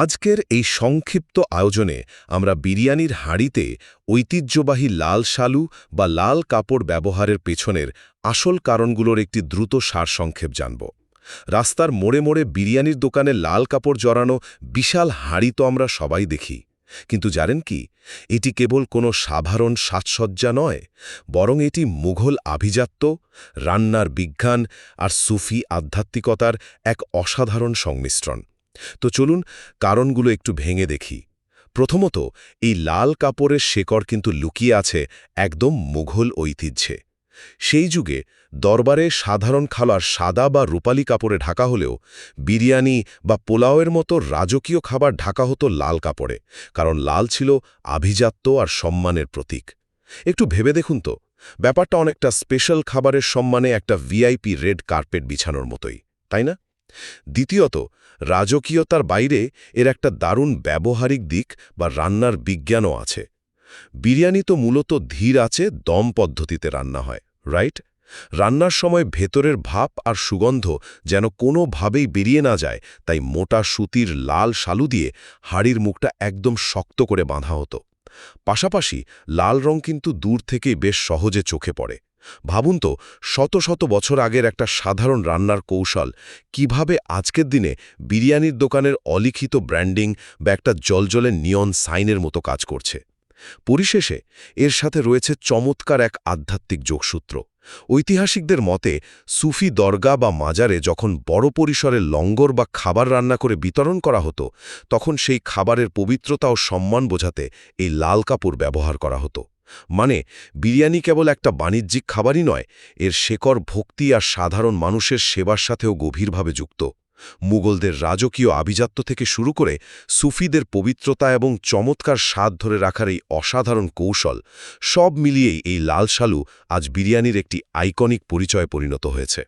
আজকের এই সংক্ষিপ্ত আয়োজনে আমরা বিরিয়ানির হাঁড়িতে ঐতিহ্যবাহী লাল শালু বা লাল কাপড় ব্যবহারের পেছনের আসল কারণগুলোর একটি দ্রুত সারসংক্ষেপ জানব। রাস্তার মোড়ে মোড়ে বিরিয়ানির দোকানে লাল কাপড় জড়ানো বিশাল হাঁড়ি তো আমরা সবাই দেখি, কিন্তু জানেন কি, এটি কেবল কোনো সাধারণ সাজসজ্জা নয়, বরং এটি মুঘল আভিজাত্য, রান্নার বিজ্ঞান আর সুফি আধ্যাত্মিকতার এক অসাধারণ সংমিশ্রণ। তো চলুন কারণগুলো একটু ভেঙে দেখি। প্রথমত, এই লাল কাপড়ের শেকড় কিন্তু লুকিয়ে আছে একদম মুঘল ঐতিহ্যে। সেই যুগে দরবারে সাধারণ খাবার সাদা বা রূপালী কাপড়ে ঢাকা হলেও বিরিয়ানি বা পোলাওয়ের মতো রাজকীয় খাবার ঢাকা হতো লাল কাপড়ে, কারণ লাল ছিল আভিজাত্য আর সম্মানের প্রতীক। একটু ভেবে দেখুন তো, ব্যাপারটা অনেকটা স্পেশাল খাবারের সম্মানে একটা ভিআইপি রেড কার্পেট বিছানোর মতোই, তাই না? দ্বিতীয়ত, রাজকীয়তার বাইরে এর একটা দারুণ ব্যবহারিক দিক বা রান্নার বিজ্ঞানও আছে। বিরিয়ানি তো মূলত ধীর আঁচে দম পদ্ধতিতে রান্না হয়, রাইট? রান্নার সময় ভেতরের ভাপ আর সুগন্ধ যেন কোনোভাবেই বেরিয়ে না যায়, তাই মোটা সুতির লাল শালু দিয়ে হাঁড়ির মুখটা একদম শক্ত করে বাঁধা হতো। পাশাপাশি লাল রং কিন্তু দূর থেকেই বেশ সহজে চোখে পড়ে। ভাবুন তো, শত শত বছর আগের একটা সাধারণ রান্নার কৌশল কিভাবে আজকের দিনে বিরিয়ানির দোকানের অলিখিত ব্র্যান্ডিং বা একটা জলজলে নিয়ন সাইনের মতো কাজ করছে। পরিশেষে এর সাথে রয়েছে চমৎকার এক আধ্যাত্মিক যোগসূত্র। ঐতিহাসিকদের মতে সুফি দরগা বা মাজারে যখন বড় পরিসরে লঙ্গর বা খাবার রান্না করে বিতরণ করা হতো, তখন সেই খাবারের পবিত্রতা ও সম্মান বোঝাতে এই লাল কাপড় ব্যবহার করা হতো। মানে, বিরিয়ানি কেবল একটা বাণিজ্যিক খাবারই নয়, এর শেকড় ভক্তি আর সাধারণ মানুষের সেবার সাথেও গভীরভাবে যুক্ত। মুঘলদের রাজকীয় আভিজাত্য থেকে শুরু করে সুফিদের পবিত্রতা এবং চমৎকার স্বাদ ধরে রাখার এই অসাধারণ কৌশল, সব মিলিয়েই এই লাল শালু আজ বিরিয়ানির একটি আইকনিক পরিচয়ে পরিণত হয়েছে।